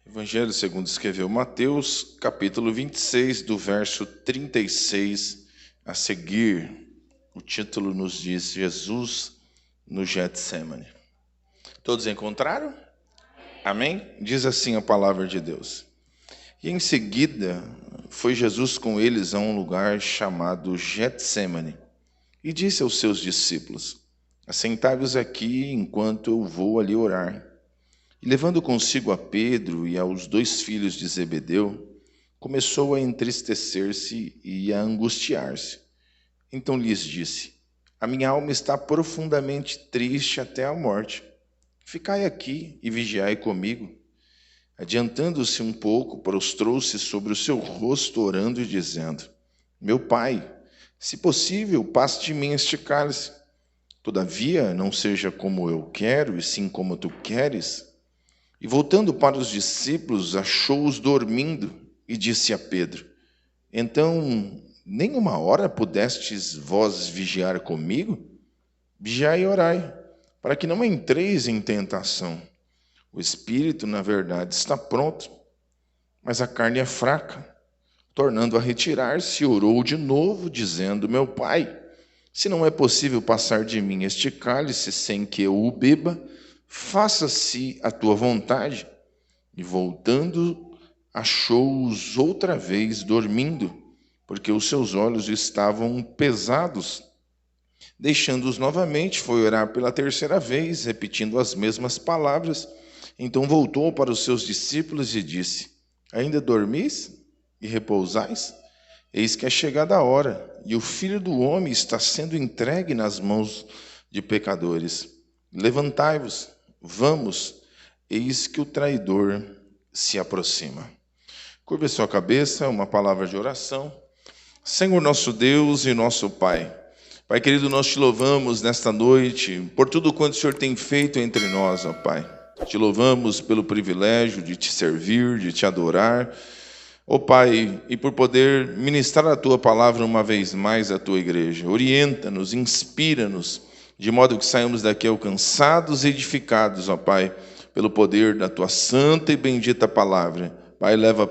Evangelho segundo escreveu Mateus, capítulo 26, do verso 36 a seguir. O título nos diz Jesus no Getsemane. Todos encontraram? Amém? Diz assim a palavra de Deus. E em seguida foi Jesus com eles a um lugar chamado Getsemane e disse aos seus discípulos: assentai-vos aqui enquanto eu vou ali orar. E levando consigo a Pedro e aos 2 filhos de Zebedeu, começou a entristecer-se e a angustiar-se. Então lhes disse: a minha alma está profundamente triste até a morte. Ficai aqui e vigiai comigo. Adiantando-se um pouco, prostrou-se sobre o seu rosto, orando e dizendo: meu pai, se possível, passe de mim este cálice. Todavia, não seja como eu quero, e sim como tu queres. E voltando para os discípulos, achou-os dormindo e disse a Pedro: então, nem uma hora pudestes vós vigiar comigo? Vigiai e orai, para que não entreis em tentação. O espírito, na verdade, está pronto, mas a carne é fraca. Tornando a retirar-se, orou de novo, dizendo: meu pai, se não é possível passar de mim este cálice sem que eu o beba, faça-se a tua vontade. E voltando, achou-os outra vez dormindo, porque os seus olhos estavam pesados. Deixando-os novamente, foi orar pela 3ª vez, repetindo as mesmas palavras. Então voltou para os seus discípulos e disse: ainda dormis e repousais? Eis que é chegada a hora, e o Filho do Homem está sendo entregue nas mãos de pecadores. Levantai-vos, vamos, eis que o traidor se aproxima. Curve sua cabeça, uma palavra de oração. Senhor nosso Deus e nosso Pai, Pai querido, nós te louvamos nesta noite por tudo quanto o Senhor tem feito entre nós, ó Pai. Te louvamos pelo privilégio de te servir, de te adorar, ó Pai, e por poder ministrar a Tua palavra uma vez mais à Tua igreja. Orienta-nos, inspira-nos, de modo que saímos daqui alcançados e edificados, ó Pai, pelo poder da Tua santa e bendita palavra. Pai, leva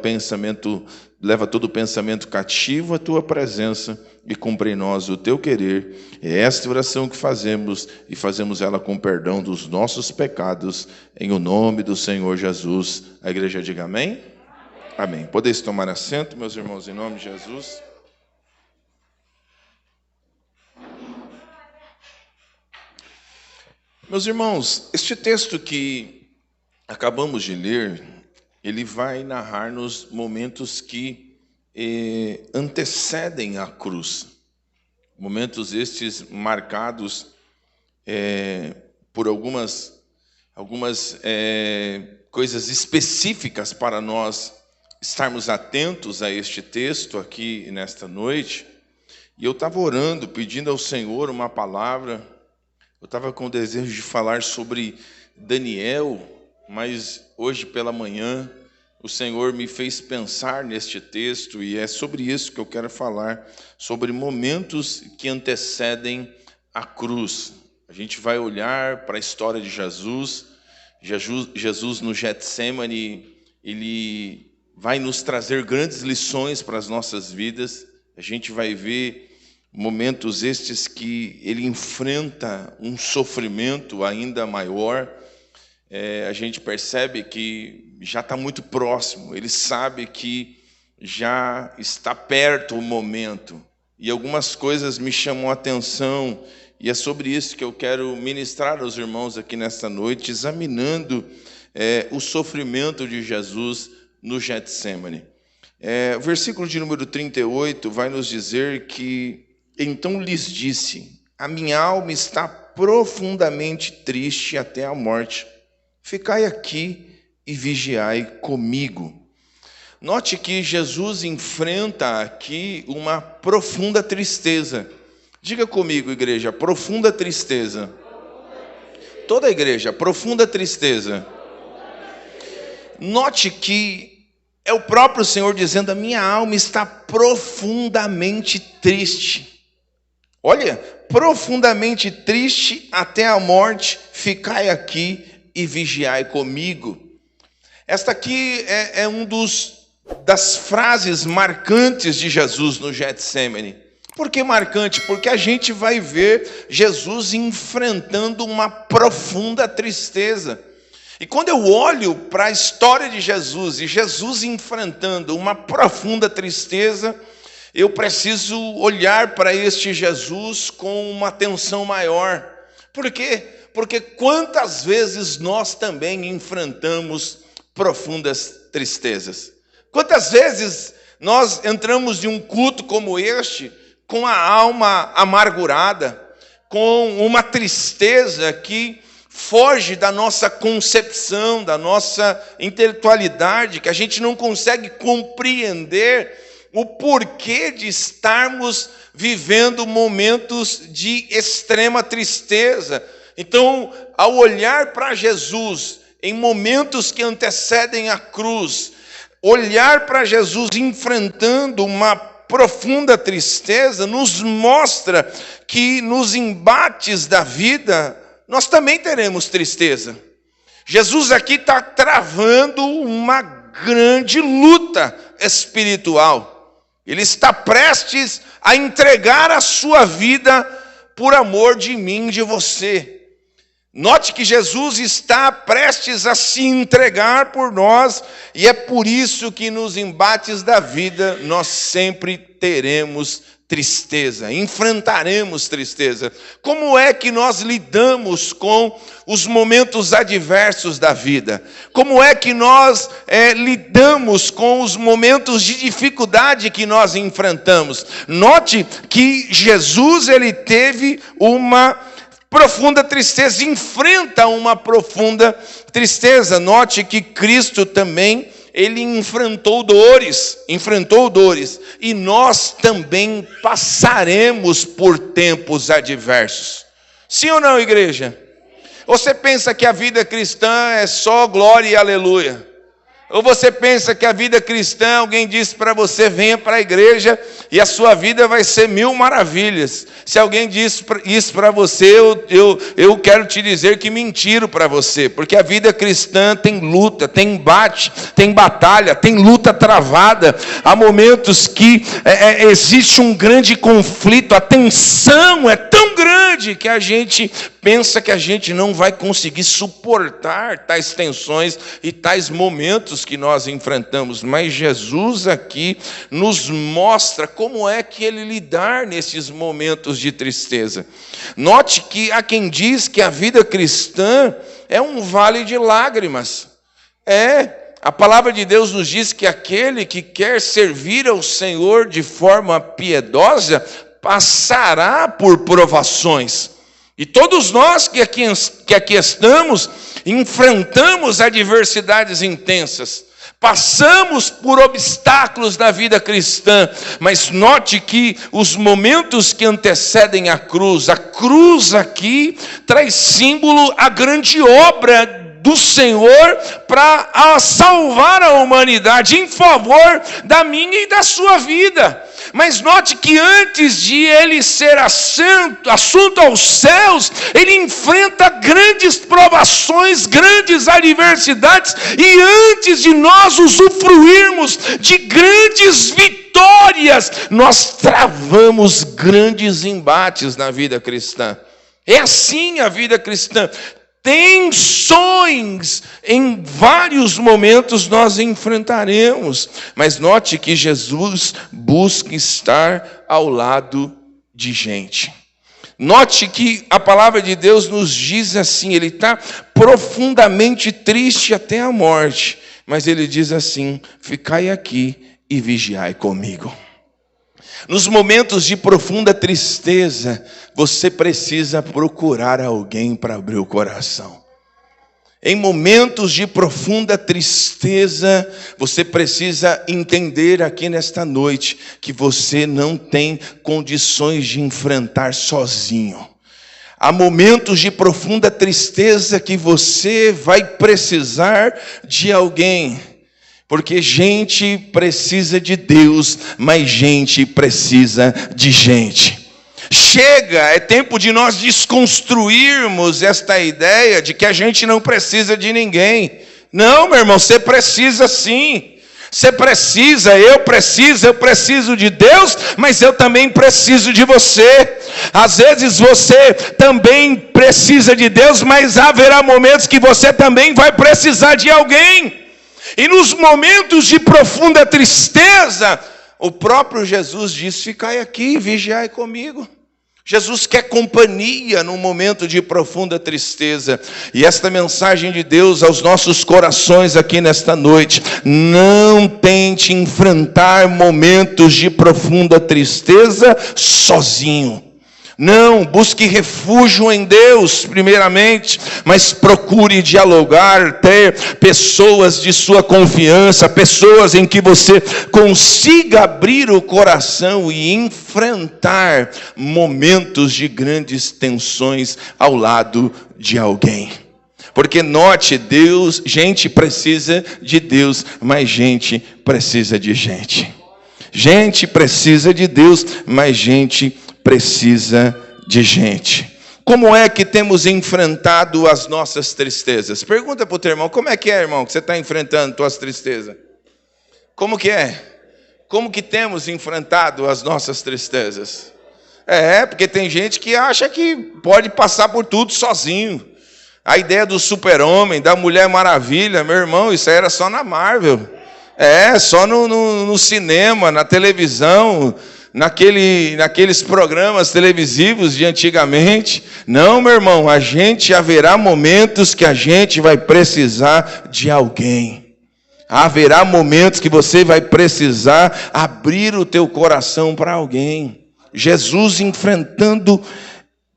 todo pensamento cativo à Tua presença e cumpre em nós o Teu querer. É esta oração que fazemos e fazemos ela com perdão dos nossos pecados, em o nome do Senhor Jesus. A igreja diga amém? Amém. Podeis tomar assento, meus irmãos, em nome de Jesus. Meus irmãos, este texto que acabamos de ler, ele vai narrar-nos momentos que antecedem a cruz. Momentos estes marcados por algumas coisas específicas para nós estarmos atentos a este texto aqui nesta noite. E eu estava orando, pedindo ao Senhor uma palavra. Eu estava com o desejo de falar sobre Daniel, mas hoje pela manhã o Senhor me fez pensar neste texto, e é sobre isso que eu quero falar, sobre momentos que antecedem a cruz. A gente vai olhar para a história de Jesus. Jesus no Getsemane, ele vai nos trazer grandes lições para as nossas vidas. A gente vai ver momentos estes que ele enfrenta um sofrimento ainda maior. A gente percebe que já está muito próximo, ele sabe que já está perto o momento. E algumas coisas me chamam a atenção, e é sobre isso que eu quero ministrar aos irmãos aqui nesta noite, examinando o sofrimento de Jesus no Getsemane. O versículo de número 38 vai nos dizer que: então lhes disse, a minha alma está profundamente triste até a morte. Ficai aqui e vigiai comigo. Note que Jesus enfrenta aqui uma profunda tristeza. Diga comigo, igreja, profunda tristeza. Toda a igreja, profunda tristeza. Note que é o próprio Senhor dizendo: a minha alma está profundamente triste. Olha, profundamente triste até a morte, ficai aqui e vigiai comigo. Esta aqui é das frases marcantes de Jesus no Getsemane. Por que marcante? Porque a gente vai ver Jesus enfrentando uma profunda tristeza. E quando eu olho para a história de Jesus e Jesus enfrentando uma profunda tristeza, eu preciso olhar para este Jesus com uma atenção maior. Por quê? Porque quantas vezes nós também enfrentamos profundas tristezas? Quantas vezes nós entramos em um culto como este com a alma amargurada, com uma tristeza que foge da nossa concepção, da nossa intelectualidade, que a gente não consegue compreender o porquê de estarmos vivendo momentos de extrema tristeza. Então, ao olhar para Jesus em momentos que antecedem a cruz, olhar para Jesus enfrentando uma profunda tristeza, nos mostra que nos embates da vida, nós também teremos tristeza. Jesus aqui está travando uma grande luta espiritual. Ele está prestes a entregar a sua vida por amor de mim, de você. Note que Jesus está prestes a se entregar por nós, e é por isso que nos embates da vida nós sempre teremos tristeza, enfrentaremos tristeza. Como é que nós lidamos com os momentos adversos da vida? Como é que nós lidamos com os momentos de dificuldade que nós enfrentamos? Note que Jesus, ele teve uma profunda tristeza, enfrenta uma profunda tristeza. Note que Cristo também, ele enfrentou dores, e nós também passaremos por tempos adversos. Sim ou não, igreja? Você pensa que a vida cristã é só glória e aleluia? Ou você pensa que a vida cristã, alguém disse para você, venha para a igreja e a sua vida vai ser 1000 maravilhas. Se alguém disse isso para você, eu quero te dizer que mentiram para você. Porque a vida cristã tem luta, tem embate, tem batalha, tem luta travada. Há momentos que existe um grande conflito, a tensão é tão grande que a gente pensa que a gente não vai conseguir suportar tais tensões e tais momentos que nós enfrentamos. Mas Jesus aqui nos mostra como é que ele lidar nesses momentos de tristeza. Note que há quem diz que a vida cristã é um vale de lágrimas. A palavra de Deus nos diz que aquele que quer servir ao Senhor de forma piedosa passará por provações. E todos nós que aqui estamos, enfrentamos adversidades intensas, passamos por obstáculos da vida cristã, mas note que os momentos que antecedem a cruz aqui traz símbolo a grande obra do Senhor para salvar a humanidade em favor da minha e da sua vida. Mas note que antes de ele ser assunto aos céus, ele enfrenta grandes provações, grandes adversidades, e antes de nós usufruirmos de grandes vitórias, nós travamos grandes embates na vida cristã. É assim a vida cristã. Tensões em vários momentos nós enfrentaremos, mas note que Jesus busca estar ao lado de gente. Note que a palavra de Deus nos diz assim, ele está profundamente triste até a morte, mas ele diz assim, ficai aqui e vigiai comigo. Nos momentos de profunda tristeza, você precisa procurar alguém para abrir o coração. Em momentos de profunda tristeza, você precisa entender aqui nesta noite que você não tem condições de enfrentar sozinho. Há momentos de profunda tristeza que você vai precisar de alguém. Porque gente precisa de Deus, mas gente precisa de gente. Chega, é tempo de nós desconstruirmos esta ideia de que a gente não precisa de ninguém. Não, meu irmão, você precisa sim. Você precisa, eu preciso de Deus, mas eu também preciso de você. Às vezes você também precisa de Deus, mas haverá momentos que você também vai precisar de alguém. E nos momentos de profunda tristeza, o próprio Jesus diz: ficai aqui, vigiai comigo. Jesus quer companhia num momento de profunda tristeza. E esta mensagem de Deus aos nossos corações aqui nesta noite: não tente enfrentar momentos de profunda tristeza sozinho. Não, busque refúgio em Deus primeiramente, mas procure dialogar, ter pessoas de sua confiança, pessoas em que você consiga abrir o coração e enfrentar momentos de grandes tensões ao lado de alguém. Porque note, Deus, gente precisa de Deus, mas gente precisa de gente. Gente precisa de Deus, mas gente precisa de gente. Como é que temos enfrentado as nossas tristezas? Pergunta para o teu irmão: como é, irmão, que você está enfrentando tuas tristezas? Como que é? Como que temos enfrentado as nossas tristezas? Porque tem gente que acha que pode passar por tudo sozinho. A ideia do super-homem, da Mulher Maravilha, meu irmão, isso aí era só na Marvel. Só no cinema, na televisão, naqueles programas televisivos de antigamente. Não, meu irmão, haverá momentos que a gente vai precisar de alguém. Haverá momentos que você vai precisar abrir o teu coração para alguém. Jesus enfrentando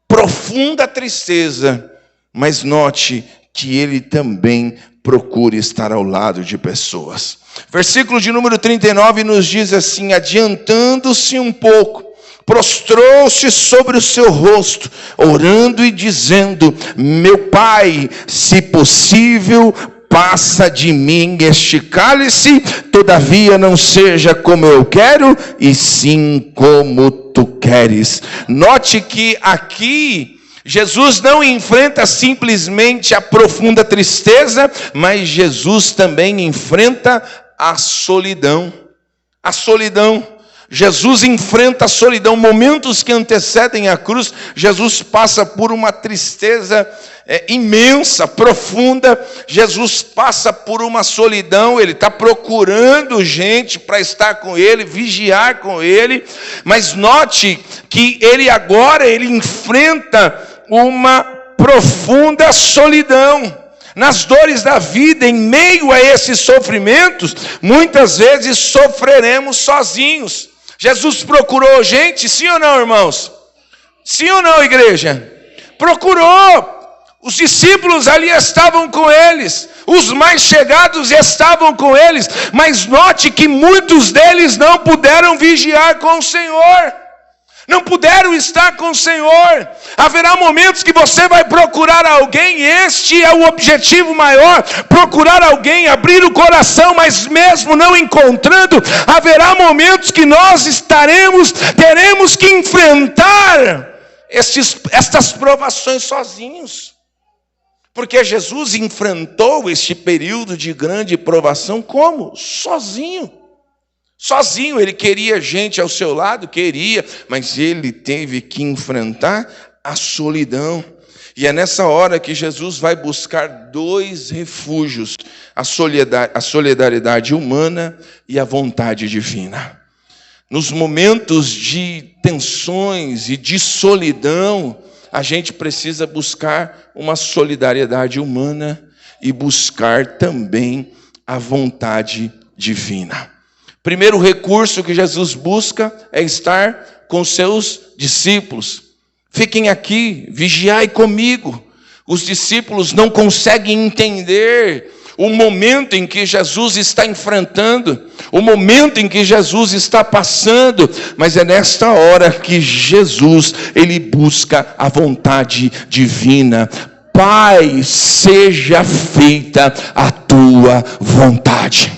profunda tristeza, mas note que ele também procura estar ao lado de pessoas. Versículo de número 39 nos diz assim: adiantando-se um pouco, prostrou-se sobre o seu rosto, orando e dizendo: meu Pai, se possível, passa de mim este cálice, todavia não seja como eu quero, e sim como tu queres. Note que aqui Jesus não enfrenta simplesmente a profunda tristeza, mas Jesus também enfrenta a solidão. A solidão. Jesus enfrenta a solidão. Momentos que antecedem a cruz, Jesus passa por uma tristeza imensa, profunda. Jesus passa por uma solidão. Ele está procurando gente para estar com ele, vigiar com ele. Mas note que ele enfrenta uma profunda solidão. Nas dores da vida, em meio a esses sofrimentos, muitas vezes sofreremos sozinhos. Jesus procurou gente, sim ou não, irmãos? Sim ou não, igreja? Procurou. Os discípulos ali estavam com eles, os mais chegados estavam com eles, mas note que muitos deles não puderam vigiar com o Senhor. Não puderam estar com o Senhor. Haverá momentos que você vai procurar alguém, este é o objetivo maior, procurar alguém, abrir o coração, mas mesmo não encontrando, haverá momentos que nós teremos que enfrentar estas provações sozinhos. Porque Jesus enfrentou este período de grande provação como? Sozinho. Sozinho. Ele queria gente ao seu lado, queria, mas ele teve que enfrentar a solidão. E é nessa hora que Jesus vai buscar dois refúgios: a solidariedade humana e a vontade divina. Nos momentos de tensões e de solidão, a gente precisa buscar uma solidariedade humana e buscar também a vontade divina. Primeiro recurso que Jesus busca é estar com seus discípulos. Fiquem aqui, vigiai comigo. Os discípulos não conseguem entender o momento em que Jesus está enfrentando, o momento em que Jesus está passando, mas é nesta hora que Jesus, ele busca a vontade divina. Pai, seja feita a tua vontade.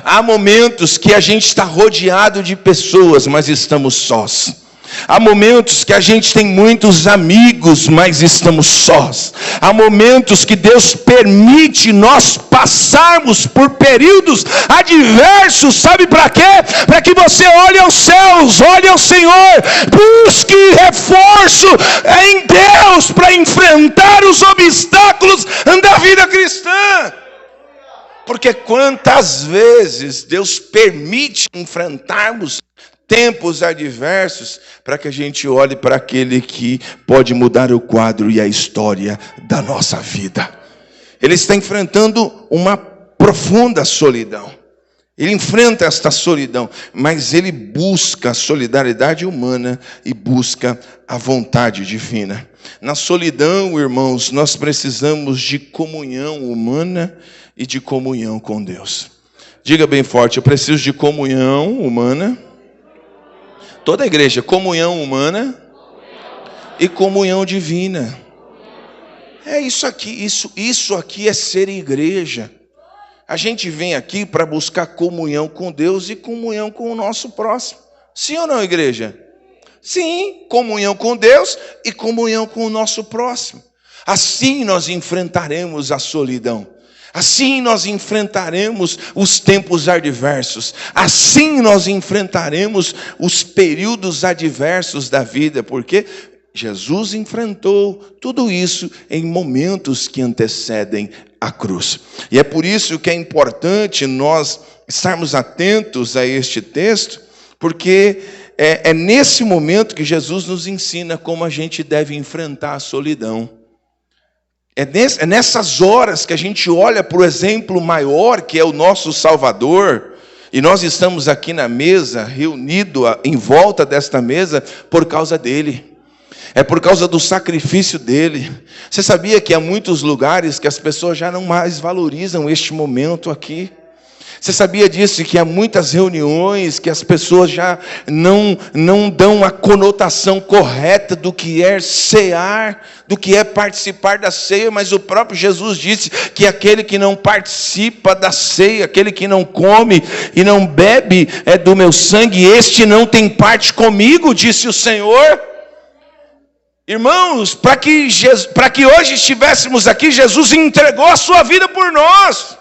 Há momentos que a gente está rodeado de pessoas, mas estamos sós. Há momentos que a gente tem muitos amigos, mas estamos sós. Há momentos que Deus permite nós passarmos por períodos adversos, sabe para quê? Para que você olhe aos céus, olhe ao Senhor, busque reforço em Deus para enfrentar os obstáculos da vida cristã. Porque quantas vezes Deus permite enfrentarmos tempos adversos, para que a gente olhe para aquele que pode mudar o quadro e a história da nossa vida. Ele está enfrentando uma profunda solidão. Ele enfrenta esta solidão, mas ele busca a solidariedade humana e busca a vontade divina. Na solidão, irmãos, nós precisamos de comunhão humana e de comunhão com Deus. Diga bem forte: eu preciso de comunhão humana. Toda a igreja, comunhão humana e comunhão divina. É isso aqui, isso aqui é ser igreja. A gente vem aqui para buscar comunhão com Deus e comunhão com o nosso próximo. Sim ou não, igreja? Sim, comunhão com Deus e comunhão com o nosso próximo. Assim nós enfrentaremos a solidão. Assim nós enfrentaremos os tempos adversos. Assim nós enfrentaremos os períodos adversos da vida. Porque Jesus enfrentou tudo isso em momentos que antecedem a cruz. E é por isso que é importante nós estarmos atentos a este texto. Porque é nesse momento que Jesus nos ensina como a gente deve enfrentar a solidão. É nessas horas que a gente olha para o exemplo maior, que é o nosso Salvador, e nós estamos aqui na mesa, reunidos em volta desta mesa, por causa dele. É por causa do sacrifício dele. Você sabia que há muitos lugares que as pessoas já não mais valorizam este momento aqui? Você sabia disso, que há muitas reuniões que as pessoas já não dão a conotação correta do que é cear, do que é participar da ceia, mas o próprio Jesus disse que aquele que não participa da ceia, aquele que não come e não bebe do meu sangue, este não tem parte comigo, disse o Senhor. Irmãos, para que hoje estivéssemos aqui, Jesus entregou a sua vida por nós.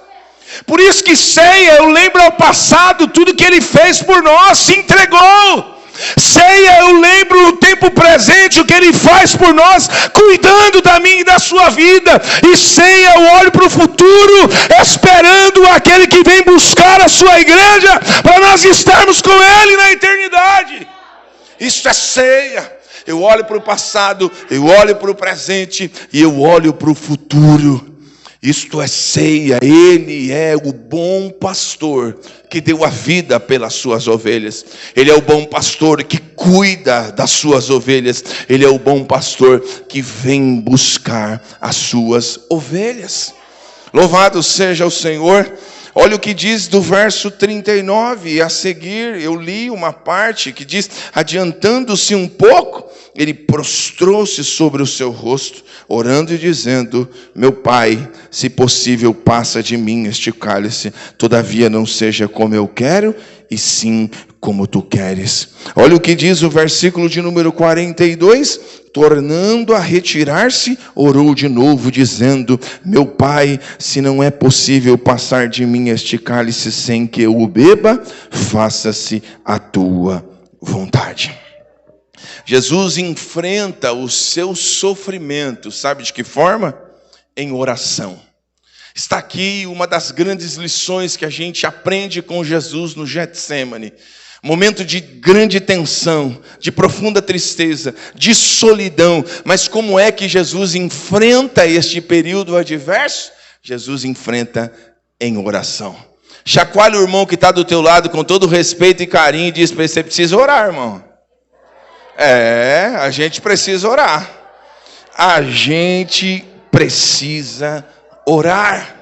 Por isso que ceia, eu lembro ao passado tudo que ele fez por nós, se entregou. Ceia, eu lembro no tempo presente o que ele faz por nós, cuidando da minha e da sua vida. E ceia, eu olho para o futuro, esperando aquele que vem buscar a sua igreja, para nós estarmos com ele na eternidade. Isso é ceia. Eu olho para o passado, eu olho para o presente e eu olho para o futuro. Isto é ceia. Ele é o bom pastor que deu a vida pelas suas ovelhas. Ele é o bom pastor que cuida das suas ovelhas. Ele é o bom pastor que vem buscar as suas ovelhas. Louvado seja o Senhor. Olha o que diz do verso 39, e a seguir eu li uma parte que diz: adiantando-se um pouco, ele prostrou-se sobre o seu rosto, orando e dizendo: meu Pai, se possível, passa de mim este cálice, todavia não seja como eu quero, e sim como tu queres. Olha o que diz o versículo de número 42, tornando a retirar-se, orou de novo, dizendo: meu Pai, se não é possível passar de mim este cálice sem que eu o beba, faça-se a tua vontade. Jesus enfrenta o seu sofrimento, sabe de que forma? Em oração. Está aqui uma das grandes lições que a gente aprende com Jesus no Getsemane. Momento de grande tensão, de profunda tristeza, de solidão. Mas como é que Jesus enfrenta este período adverso? Jesus enfrenta em oração. Chacoalha o irmão que está do teu lado com todo respeito e carinho e diz para ele: você precisa orar, irmão. A gente precisa orar. A gente precisa orar.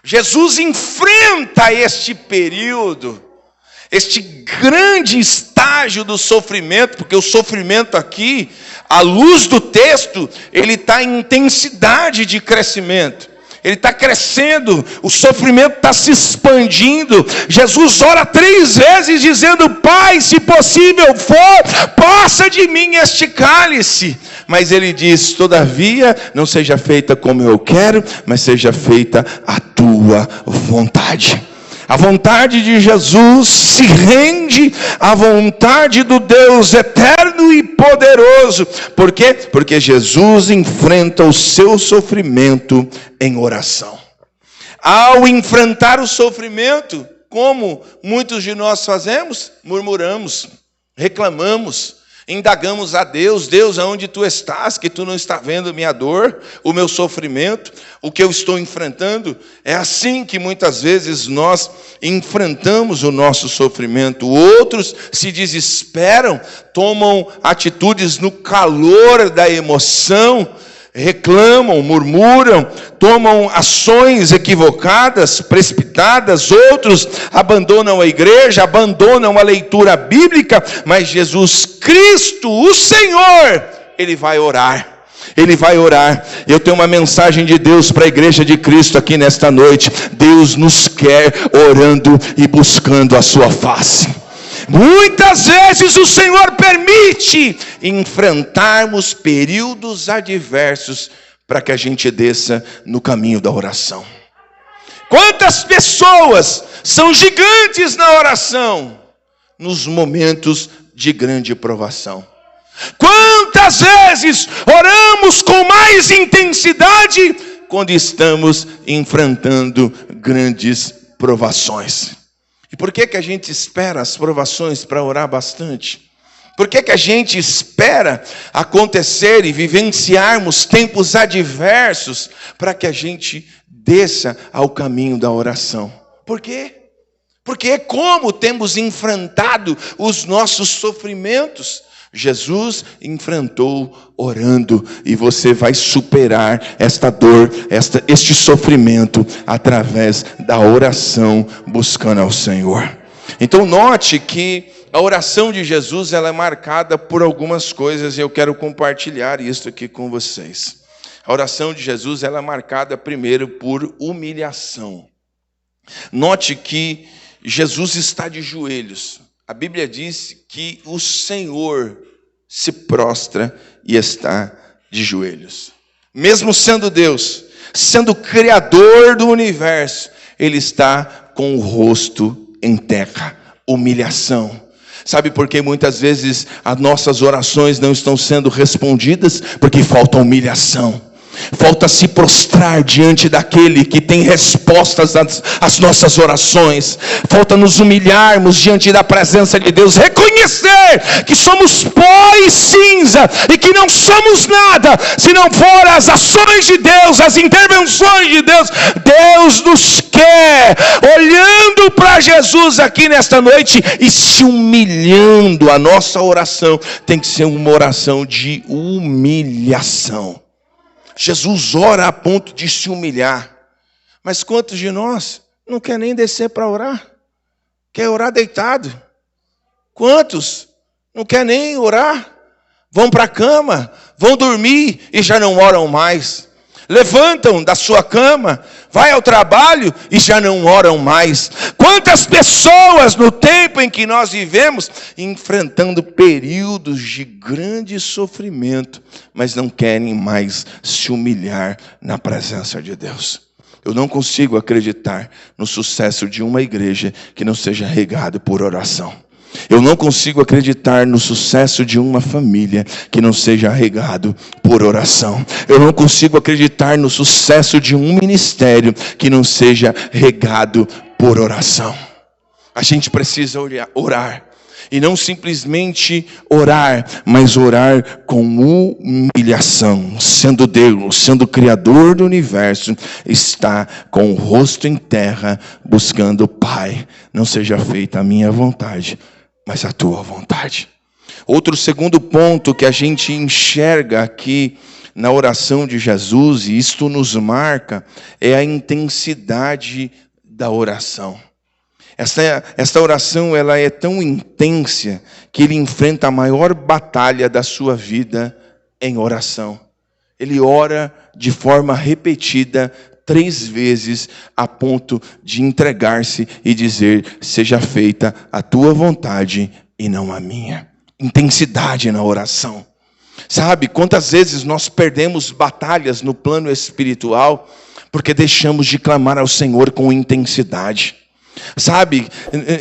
Jesus enfrenta este período, este grande estágio do sofrimento, porque o sofrimento aqui, à luz do texto, ele está em intensidade de crescimento. Ele está crescendo, o sofrimento está se expandindo. Jesus ora 3 vezes dizendo: Pai, se possível for, passa de mim este cálice. Mas ele diz: todavia, não seja feita como eu quero, mas seja feita a tua vontade. A vontade de Jesus se rende à vontade do Deus eterno e poderoso. Por quê? Porque Jesus enfrenta o seu sofrimento em oração. Ao enfrentar o sofrimento, como muitos de nós fazemos, murmuramos, reclamamos, indagamos a Deus: Deus, aonde tu estás, que tu não está vendo minha dor, o meu sofrimento, o que eu estou enfrentando? É assim que muitas vezes nós enfrentamos o nosso sofrimento. Outros se desesperam, tomam atitudes no calor da emoção, reclamam, murmuram, tomam ações equivocadas, precipitadas. Outros abandonam a igreja, abandonam a leitura bíblica. Mas Jesus Cristo, o Senhor, Ele vai orar. Ele vai orar. Eu tenho uma mensagem de Deus para a igreja de Cristo aqui nesta noite. Deus nos quer orando e buscando a sua face. Muitas vezes o Senhor permite enfrentarmos períodos adversos para que a gente desça no caminho da oração. Quantas pessoas são gigantes na oração nos momentos de grande provação? Quantas vezes oramos com mais intensidade quando estamos enfrentando grandes provações? E por que a gente espera as provações para orar bastante? Por que a gente espera acontecer e vivenciarmos tempos adversos para que a gente desça ao caminho da oração? Por quê? Porque como temos enfrentado os nossos sofrimentos? Jesus enfrentou orando, e você vai superar esta dor, este sofrimento através da oração, buscando ao Senhor. Então note que a oração de Jesus, ela é marcada por algumas coisas, e eu quero compartilhar isso aqui com vocês. A oração de Jesus, ela é marcada primeiro por humilhação. Note que Jesus está de joelhos. A Bíblia diz que o Senhor se prostra e está de joelhos. Mesmo sendo Deus, sendo Criador do universo, Ele está com o rosto em terra. Humilhação. Sabe por que muitas vezes as nossas orações não estão sendo respondidas? Porque falta humilhação. Falta se prostrar diante daquele que tem respostas às nossas orações. Falta nos humilharmos diante da presença de Deus. Reconhecer que somos pó e cinza e que não somos nada se não for as ações de Deus, as intervenções de Deus. Deus nos quer olhando para Jesus aqui nesta noite e se humilhando. A nossa oração tem que ser uma oração de humilhação. Jesus ora a ponto de se humilhar. Mas quantos de nós não quer nem descer para orar? Quer orar deitado? Quantos não quer nem orar? Vão para a cama, vão dormir e já não oram mais. Levantam da sua cama, vai ao trabalho e já não oram mais. Quantas pessoas no tempo em que nós vivemos, enfrentando períodos de grande sofrimento, mas não querem mais se humilhar na presença de Deus. Eu não consigo acreditar no sucesso de uma igreja que não seja regado por oração. Eu não consigo acreditar no sucesso de uma família que não seja regado por oração. Eu não consigo acreditar no sucesso de um ministério que não seja regado por oração. A gente precisa orar. E não simplesmente orar, mas orar com humilhação. Sendo Deus, sendo Criador do universo, está com o rosto em terra, buscando: Pai, não seja feita a minha vontade, mas a tua vontade. Outro segundo ponto que a gente enxerga aqui na oração de Jesus, e isto nos marca, é a intensidade da oração. Esta oração, ela é tão intensa que ele enfrenta a maior batalha da sua vida em oração. Ele ora de forma repetida 3 vezes a ponto de entregar-se e dizer: seja feita a tua vontade e não a minha. Intensidade na oração. Sabe, quantas vezes nós perdemos batalhas no plano espiritual porque deixamos de clamar ao Senhor com intensidade. Sabe,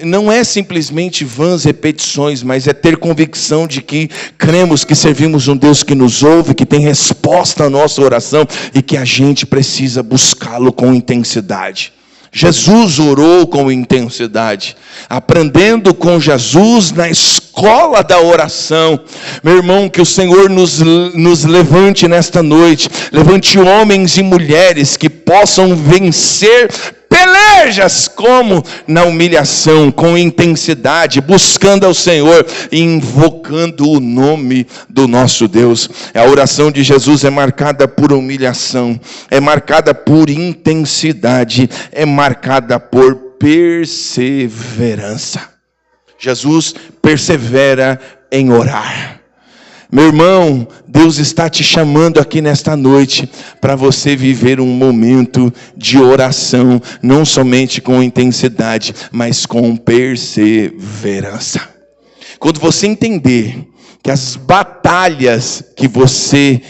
não é simplesmente vãs repetições, mas é ter convicção de que cremos que servimos um Deus que nos ouve, que tem resposta à nossa oração e que a gente precisa buscá-lo com intensidade. Jesus orou com intensidade, aprendendo com Jesus na escola da oração. Meu irmão, que o Senhor nos levante nesta noite, levante homens e mulheres que possam vencer pelejas como na humilhação, com intensidade, buscando ao Senhor e invocando o nome do nosso Deus. A oração de Jesus é marcada por humilhação, é marcada por intensidade, é marcada por perseverança. Jesus persevera em orar. Meu irmão, Deus está te chamando aqui nesta noite para você viver um momento de oração, não somente com intensidade, mas com perseverança. Quando você entender que as batalhas que você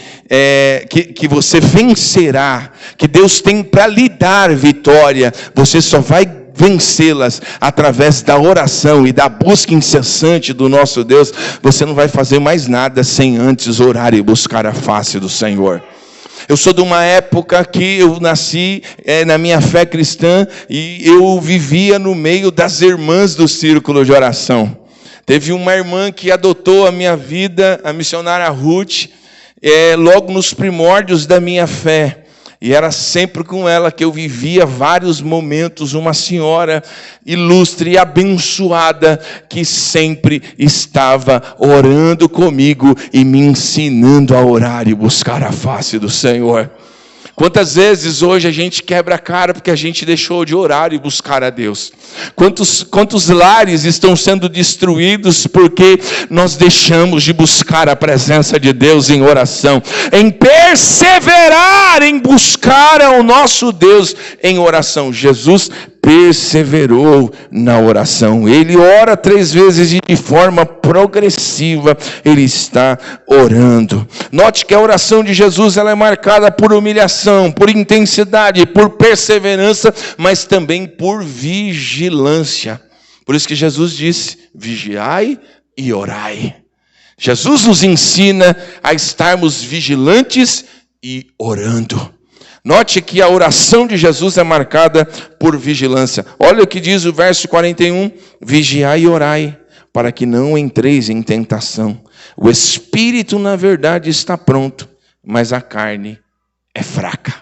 vencerá, que Deus tem para lhe dar vitória, você só vai vencê-las através da oração e da busca incessante do nosso Deus. Você não vai fazer mais nada sem antes orar e buscar a face do Senhor. Eu sou de uma época que eu nasci na minha fé cristã e eu vivia no meio das irmãs do círculo de oração. Teve uma irmã que adotou a minha vida, a missionária Ruth, logo nos primórdios da minha fé. E era sempre com ela que eu vivia vários momentos, uma senhora ilustre e abençoada, que sempre estava orando comigo e me ensinando a orar e buscar a face do Senhor. Quantas vezes hoje a gente quebra a cara porque a gente deixou de orar e buscar a Deus? Quantos lares estão sendo destruídos porque nós deixamos de buscar a presença de Deus em oração, em perseverar, em buscar ao nosso Deus em oração. Jesus perseverou na oração. Ele ora 3 vezes e de forma progressiva ele está orando. Note que a oração de Jesus ela é marcada por humilhação, por intensidade, por perseverança, mas também por vigilância. Por isso que Jesus disse: vigiai e orai. Jesus nos ensina a estarmos vigilantes e orando. Note que a oração de Jesus é marcada por vigilância. Olha o que diz o verso 41. Vigiai e orai, para que não entreis em tentação. O espírito, na verdade, está pronto, mas a carne é fraca.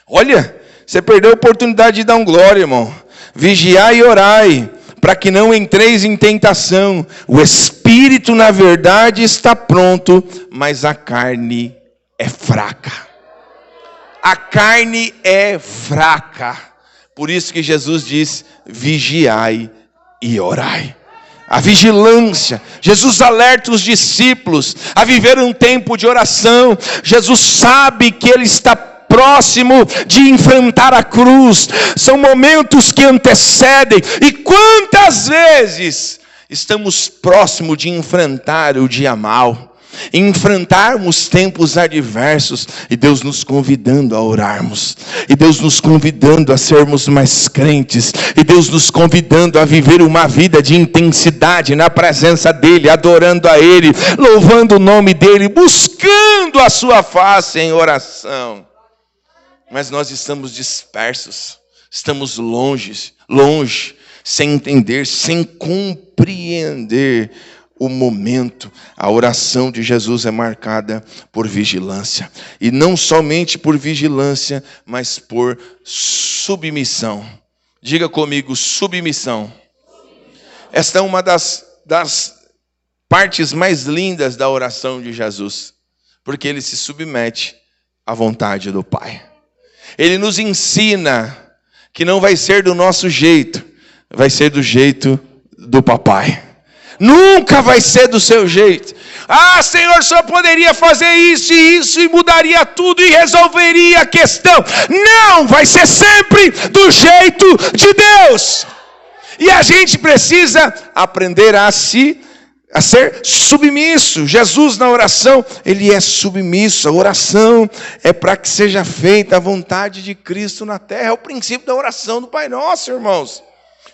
Olha, você perdeu a oportunidade de dar um glória, irmão. Vigiai e orai, para que não entreis em tentação. O espírito, na verdade, está pronto, mas a carne é fraca. A carne é fraca. Por isso que Jesus diz: vigiai e orai. A vigilância. Jesus alerta os discípulos a viver um tempo de oração. Jesus sabe que ele está próximo de enfrentar a cruz. São momentos que antecedem. E quantas vezes estamos próximos de enfrentar o dia mau, enfrentarmos tempos adversos, e Deus nos convidando a orarmos, e Deus nos convidando a sermos mais crentes, e Deus nos convidando a viver uma vida de intensidade na presença dEle, adorando a Ele, louvando o nome dEle, buscando a sua face em oração. Mas nós estamos dispersos, estamos longe, sem entender, sem compreender o momento. A oração de Jesus é marcada por vigilância. E não somente por vigilância, mas por submissão. Diga comigo, submissão. Esta é uma das partes mais lindas da oração de Jesus. Porque ele se submete à vontade do Pai. Ele nos ensina que não vai ser do nosso jeito, vai ser do jeito do Papai. Nunca vai ser do seu jeito. Ah, Senhor, só poderia fazer isso e isso e mudaria tudo e resolveria a questão. Não, vai ser sempre do jeito de Deus. E a gente precisa aprender a ser submisso. Jesus na oração, ele é submisso. A oração é para que seja feita a vontade de Cristo na terra. É o princípio da oração do Pai Nosso, irmãos.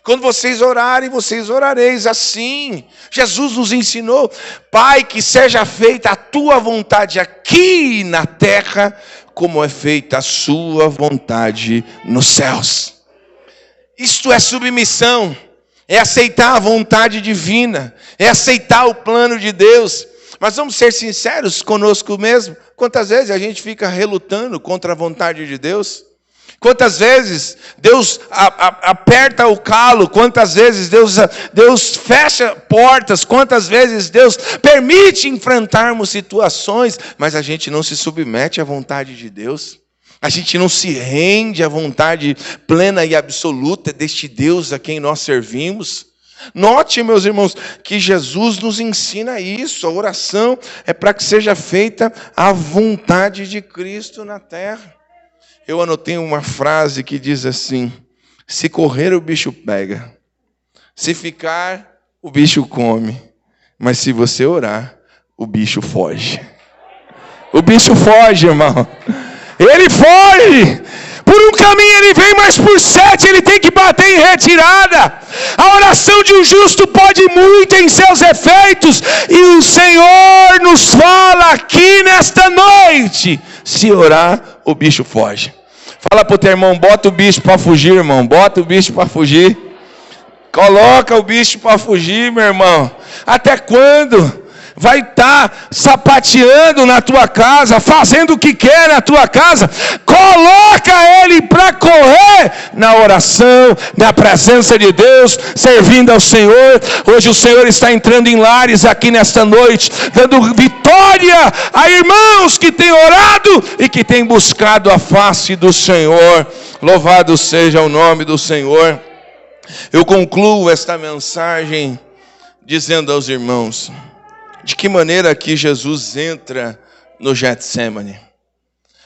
Quando vocês orarem, vocês orareis assim. Jesus nos ensinou: Pai, que seja feita a tua vontade aqui na terra, como é feita a sua vontade nos céus. Isto é submissão, é aceitar a vontade divina, é aceitar o plano de Deus. Mas vamos ser sinceros conosco mesmo. Quantas vezes a gente fica relutando contra a vontade de Deus? Quantas vezes Deus aperta o calo? Quantas vezes Deus fecha portas? Quantas vezes Deus permite enfrentarmos situações, mas a gente não se submete à vontade de Deus? A gente não se rende à vontade plena e absoluta deste Deus a quem nós servimos? Note, meus irmãos, que Jesus nos ensina isso. A oração é para que seja feita a vontade de Cristo na terra. Eu anotei uma frase que diz assim: se correr, o bicho pega. Se ficar, o bicho come. Mas se você orar, o bicho foge. O bicho foge, irmão. Ele foge. Por um caminho ele vem, mas por 7 ele tem que bater em retirada. A oração de um justo pode muito em seus efeitos. E o Senhor nos fala aqui nesta noite: se orar, o bicho foge. Fala para o teu irmão: bota o bicho para fugir, irmão. Bota o bicho para fugir. Coloca o bicho para fugir, meu irmão. Até quando vai estar sapateando na tua casa, fazendo o que quer na tua casa? Coloca ele para correr na oração, na presença de Deus, servindo ao Senhor. Hoje o Senhor está entrando em lares aqui nesta noite, dando vitória a irmãos que têm orado e que têm buscado a face do Senhor. Louvado seja o nome do Senhor. Eu concluo esta mensagem dizendo aos irmãos: de que maneira que Jesus entra no Getsemane?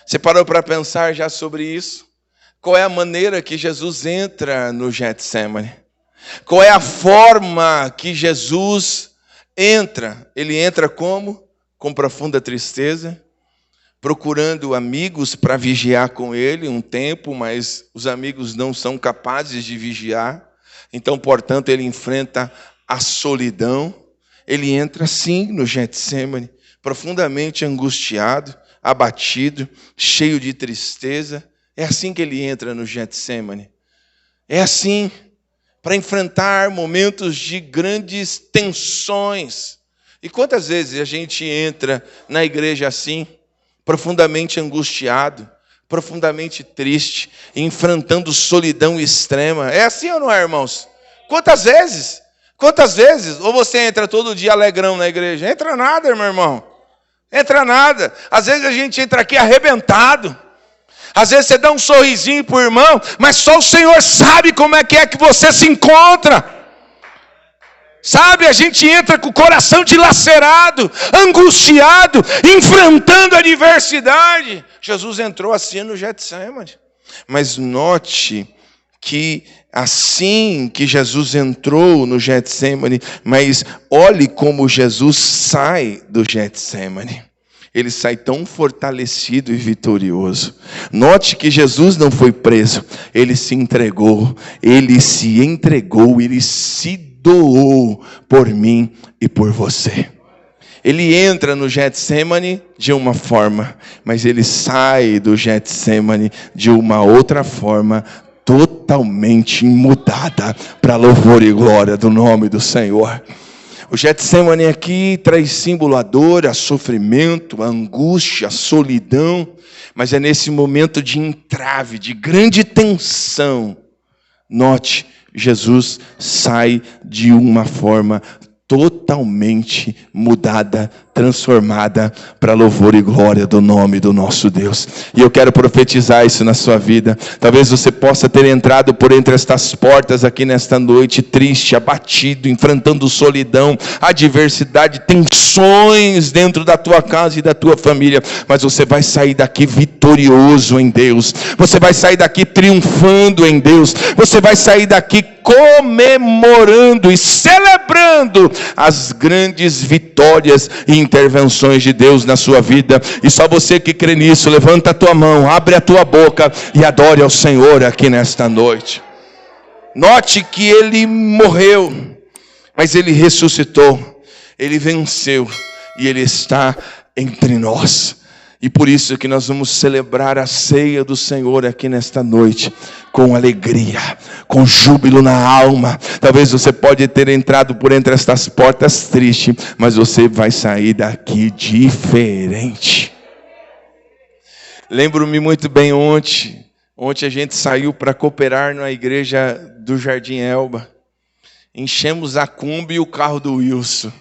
Você parou para pensar já sobre isso? Qual é a maneira que Jesus entra no Getsemane? Qual é a forma que Jesus entra? Ele entra como? Com profunda tristeza, procurando amigos para vigiar com ele um tempo, mas os amigos não são capazes de vigiar. Então, portanto, ele enfrenta a solidão. Ele entra sim no Getsemane, profundamente angustiado, abatido, cheio de tristeza. É assim que ele entra no Getsemane. É assim, para enfrentar momentos de grandes tensões. E quantas vezes a gente entra na igreja assim, profundamente angustiado, profundamente triste, enfrentando solidão extrema? É assim ou não é, irmãos? Quantas vezes? Quantas vezes? Ou você entra todo dia alegrão na igreja? Entra nada, meu irmão. Entra nada. Às vezes a gente entra aqui arrebentado. Às vezes você dá um sorrisinho para o irmão, mas só o Senhor sabe como é que você se encontra. Sabe, a gente entra com o coração dilacerado, angustiado, enfrentando a adversidade. Jesus entrou assim no Getsemane. Mas note que assim que Jesus entrou no Getsemane, mas olhe como Jesus sai do Getsemane. Ele sai tão fortalecido e vitorioso. Note que Jesus não foi preso, ele se entregou, ele se doou por mim e por você. Ele entra no Getsemane de uma forma, mas ele sai do Getsemane de uma outra forma, totalmente mudada para louvor e glória do nome do Senhor. O Getsemane aqui traz símbolo a dor, a sofrimento, a angústia, a solidão, mas é nesse momento de entrave, de grande tensão. Note, Jesus sai de uma forma totalmente mudada transformada para louvor e glória do nome do nosso Deus. E eu quero profetizar isso na sua vida. Talvez você possa ter entrado por entre estas portas aqui nesta noite triste, abatido, enfrentando solidão, adversidade, tensões dentro da tua casa e da tua família, mas você vai sair daqui vitorioso em Deus. Você vai sair daqui triunfando em Deus. Você vai sair daqui comemorando e celebrando as grandes vitórias e intervenções de Deus na sua vida. E só você que crê nisso, levanta a tua mão, abre a tua boca e adore ao Senhor aqui nesta noite. Note que ele morreu, mas ele ressuscitou, ele venceu e ele está entre nós. E por isso que nós vamos celebrar a ceia do Senhor aqui nesta noite, com alegria, com júbilo na alma. Talvez você pode ter entrado por entre estas portas triste, mas você vai sair daqui diferente. Lembro-me muito bem ontem a gente saiu para cooperar na igreja do Jardim Elba. Enchemos a Kombi e o carro do Wilson,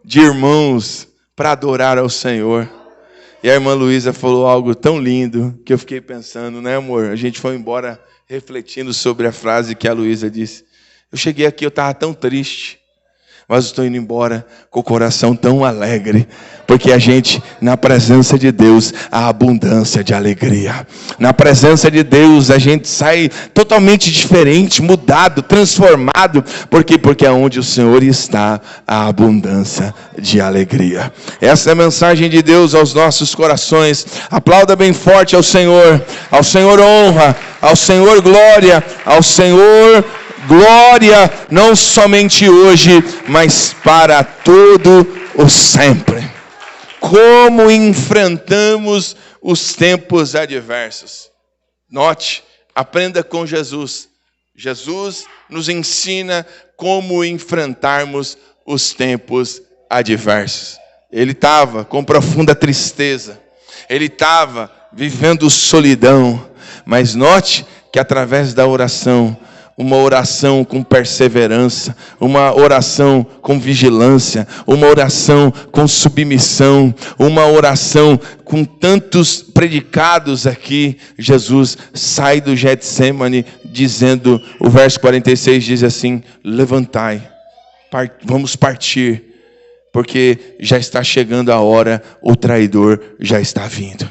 de irmãos, para adorar ao Senhor. E a irmã Luísa falou algo tão lindo que eu fiquei pensando, né, amor? A gente foi embora refletindo sobre a frase que a Luísa disse. Eu cheguei aqui, eu estava tão triste, mas estou indo embora com o coração tão alegre, porque a gente, na presença de Deus, há abundância de alegria. Na presença de Deus, a gente sai totalmente diferente, mudado, transformado. Por quê? Porque aonde o Senhor está, há abundância de alegria. Essa é a mensagem de Deus aos nossos corações. Aplauda bem forte ao Senhor honra, ao Senhor glória, ao Senhor glória, não somente hoje, mas para todo o sempre. Como enfrentamos os tempos adversos? Note, aprenda com Jesus. Jesus nos ensina como enfrentarmos os tempos adversos. Ele estava com profunda tristeza. Ele estava vivendo solidão. Mas note que através da oração, uma oração com perseverança, uma oração com vigilância, uma oração com submissão, uma oração com tantos predicados aqui, Jesus sai do Getsemane dizendo, o verso 46 diz assim, levantai, vamos partir, porque já está chegando a hora, o traidor já está vindo.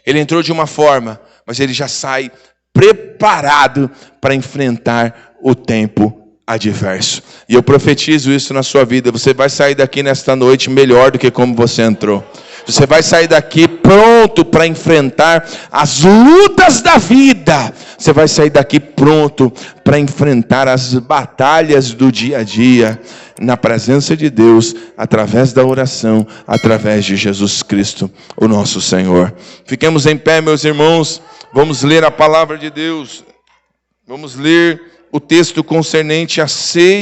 Ele entrou de uma forma, mas ele já sai preparado para enfrentar o tempo adverso. E eu profetizo isso na sua vida. Você vai sair daqui nesta noite melhor do que como você entrou. Você vai sair daqui pronto para enfrentar as lutas da vida. Você vai sair daqui pronto para enfrentar as batalhas do dia a dia. Na presença de Deus, através da oração, através de Jesus Cristo, o nosso Senhor. Fiquemos em pé, meus irmãos. Vamos ler a palavra de Deus. Vamos ler o texto concernente a ceia.